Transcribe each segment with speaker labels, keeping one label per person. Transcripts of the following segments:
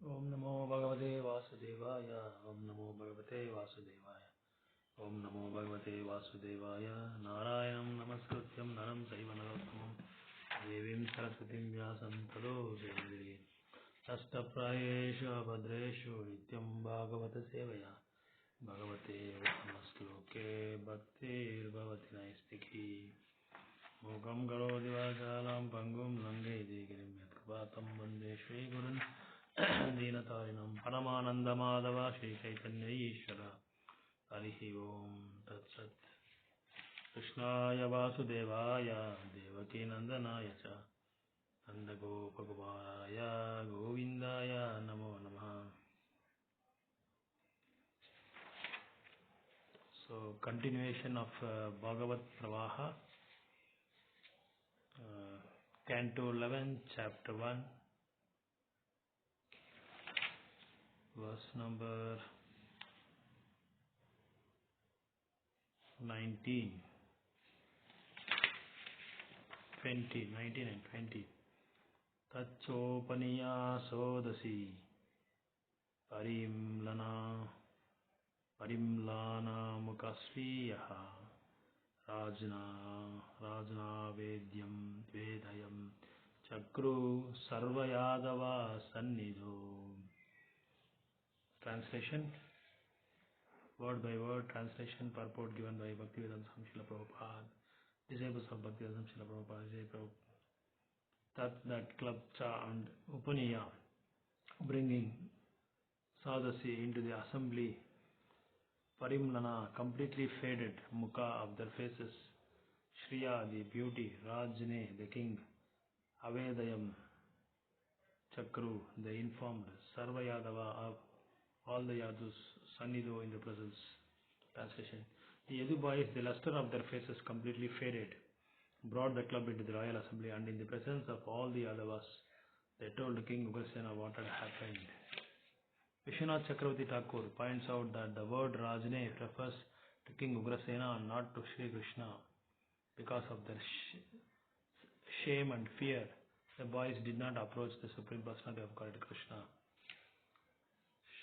Speaker 1: Om Namo Bhagavate Vasudevaya. Om Namo Bhagavate Vasudevaya. Om Namo Bhagavate Vasudevaya. Narayanam Namaskrityam Naram Saiva Narottamam Devim Saraswatim Vyasam Tado Jayadiri Astaprayeshu Abhadreshu Nityam Bhagavata Sevaya Bhagavate Uttamaskloke Bhaktir Bhavati Naistiki Mukam Karodi Vachalam Pangum Lange Girim Yatkapatam Vande Shri Gurun Deenatarinam Paramananda Madhava Shri Chaitanya Ishvara Harihi Om Tat Sat Krishnaya Vasudevaya Devaki Nandanaya Cha Nanda Gopakumaraya Govindaya Namo Namaha. So continuation of Bhagavat Pravaha, Canto 11, Chapter 1, verse number 19, 19 and 20. Tachopaniya sodasi parimlana mukasriyaha rajna vedayam chakru sarvayadava sannidho. Translation, word by word translation, purport given by Bhaktivedanta Swami Srila Prabhupada, disciples of Bhaktivedanta Swami Srila Prabhupada, Jai Prabhupada. That club cha and upaniya, bringing sadasi into the assembly, parimlana, completely faded, mukha of their faces, shriya, the beauty, rajne, the king, avedayam, chakru, the informed, sarvayadava, of all the yadus, sannidho, in the presence. Translation, the Yadu boys, the luster of their faces completely faded, brought the club into the royal assembly, and in the presence of all the Yadavas, they told King Ugrasena what had happened. Vishwanath Chakravarti Thakur points out that the word Rajne refers to King Ugrasena and not to Sri Krishna. Because of their shame and fear, the boys did not approach the Supreme Personality of Godhead Krishna.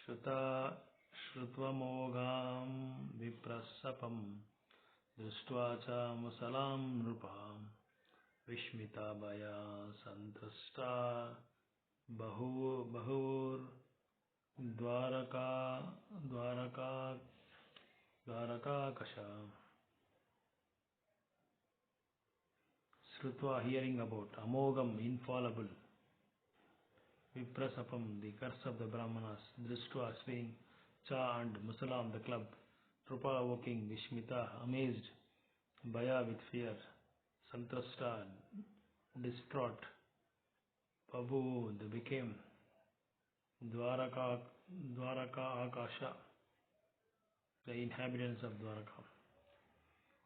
Speaker 1: Shrutva mogam viprasapam drishtva cha musalam nrupa vishmita baya santrasta bahur dwaraka kasha. Shrutva, hearing about, amogam, infallible, viprasapam, the curse of the Brahmanas, drishtva, seeing, cha and musalam, the club, rupa, walking, vishmita, amazed, baya, with fear, santrasta, distraught, babu, they became, dwaraka akasha, the inhabitants of Dwaraka.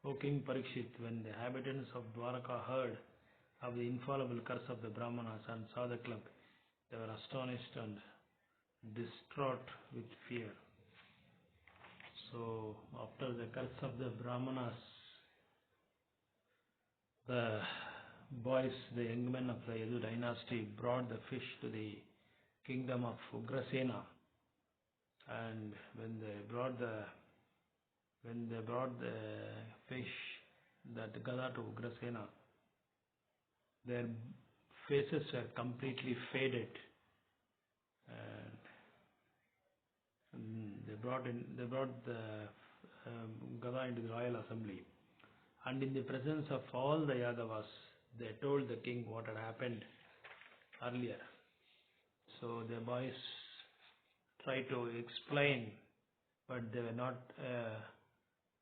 Speaker 1: O King Parikshit, when the inhabitants of Dwaraka heard of the infallible curse of the Brahmanas and saw the club, they were astonished and distraught with fear. So, after the curse of the Brahmanas, the boys, the young men of the Yadu dynasty, brought the fish to the kingdom of Ugrasena. And when they brought the fish, that Gada, to Ugrasena, their faces were completely faded, and they brought the Gada into the royal assembly, and in the presence of all the Yadavas, they told the king what had happened earlier. So the boys tried to explain, but they were not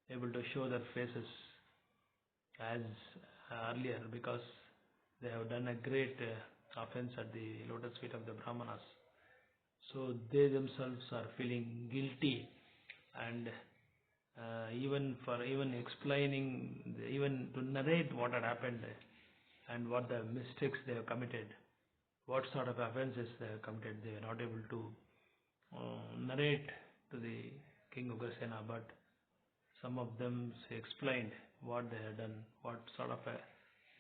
Speaker 1: able to show their faces as earlier, because they have done a great offense at the lotus feet of the Brahmanas. So they themselves are feeling guilty, and even explaining, even to narrate what had happened and what the mistakes they have committed, what sort of offenses they have committed, they were not able to narrate to the King Ugrasena, but some of them explained what they had done, what sort of a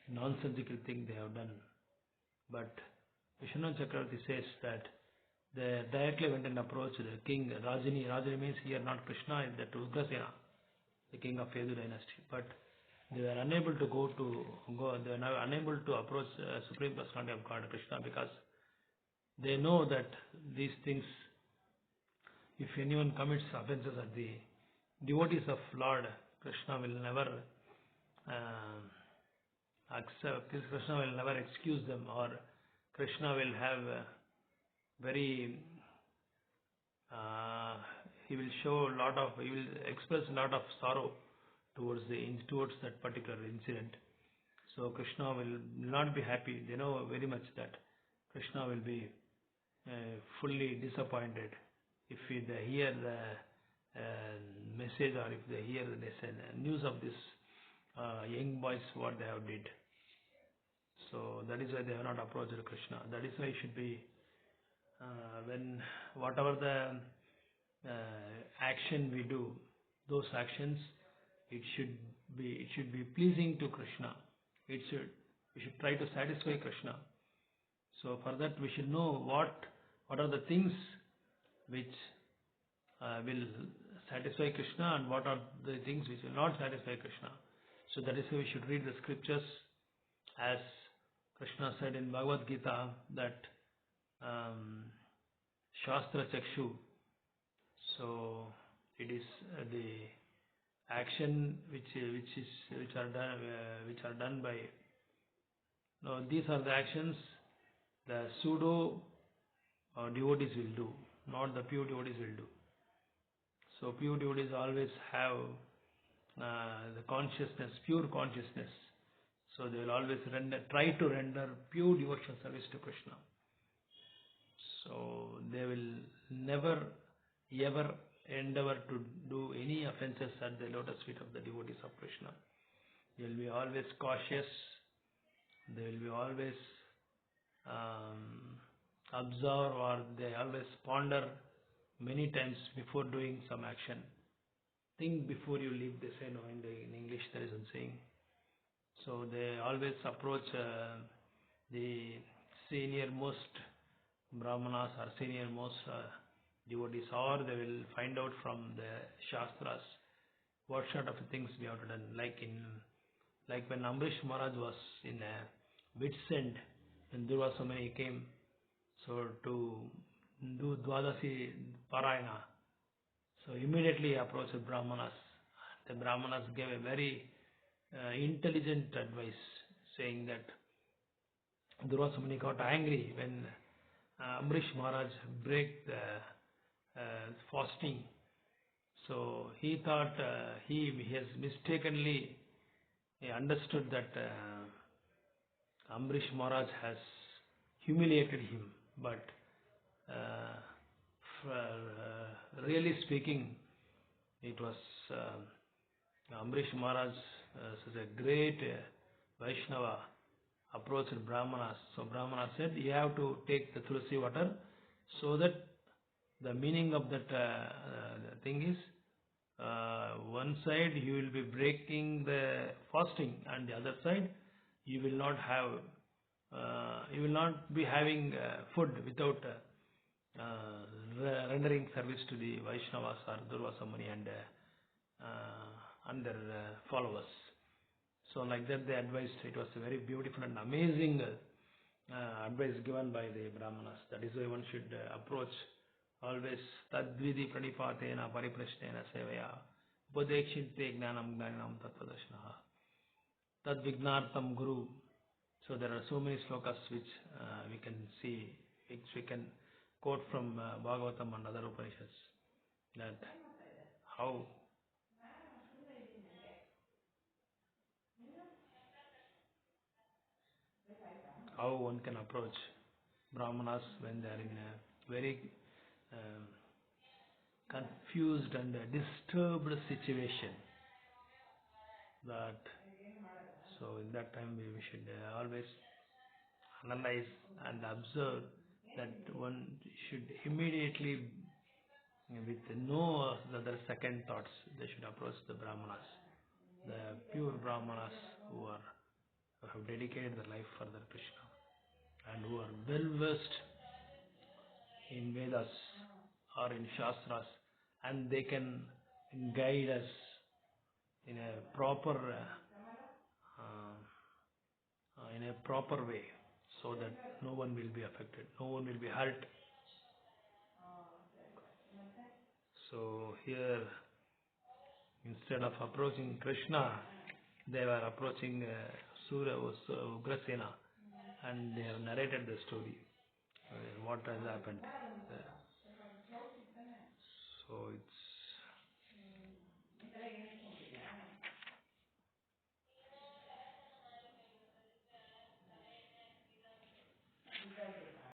Speaker 1: nonsensical thing they have done. But Vishwanath Chakravarti says that They directly went and approached the king Rajini. Rajini means here not Krishna, that Ugrasena, the king of Yadu dynasty. But they were unable to they were now unable to approach Supreme Personality of God Krishna, because they know that these things, if anyone commits offences at the devotees of Lord Krishna, will never accept. Krishna will never excuse them, or Krishna will have very he will he will express a lot of sorrow towards that particular incident. So Krishna will not be happy. They know very much that Krishna will be fully disappointed if they hear the message, or if they hear the news of this young boys what they have did. So that is why they have not approached Krishna. That is why it should be when whatever the action we do, those actions, it should be pleasing to Krishna. We should try to satisfy Krishna. So for that we should know what are the things which will satisfy Krishna, and what are the things which will not satisfy Krishna. So that is why we should read the scriptures, as Krishna said in Bhagavad Gita, that Shastra Chakshu. So it is the action which are done by. No, these are the actions the pseudo devotees will do, not the pure devotees will do. So pure devotees always have the consciousness, pure consciousness. So they will always try to render pure devotional service to Krishna. So they will never ever endeavor to do any offences at the lotus feet of the devotees of Krishna. They will be always cautious. They will be always observe, or they always ponder many times before doing some action. Think before you leave, they say. No, in English there is a saying. So they always approach the senior most brahmanas or senior most devotees, or they will find out from the shastras what sort of things we have done. Like when Ambrish Maharaj was in a wit's end, when Durvasa Muni came, so to do Dwadasi Parayana, so immediately he approached the Brahmanas. The Brahmanas gave a very intelligent advice, saying that Durvasa Muni got angry when Ambrish Maharaj break the fasting. So he thought he has mistakenly understood that Ambrish Maharaj has humiliated him, but really speaking, it was Ambrish Maharaj, such a great Vaishnava, approached Brahmanas. So Brahmana said, you have to take the tulsi water, so that the meaning of that thing is, one side you will be breaking the fasting, and the other side you will not be having food without rendering service to the Vaishnavas or Durvasa Muni and their followers. So like that they advised. It was a very beautiful and amazing advice given by the Brahmanas. That is why one should approach always tadvidi pranipatena pariprashnena sevaya upadekshinte gnanam gnanam tattvadashnaha tadvignartam guru. So there are so many slokas which we can see, which we can quote from Bagavatam and other Upanishads, that how one can approach Brahmanas when they are in a very confused and disturbed situation. That so in that time we should always analyze and observe that one should immediately, with no other second thoughts, they should approach the Brahmanas, the pure Brahmanas who have dedicated their life for their Krishna, and who are well versed in Vedas or in Shastras, and they can guide us in a proper way, so that no one will be affected, no one will be hurt. So here, instead of approaching Krishna, they were approaching Ugrasena, and they have narrated the story, what has happened.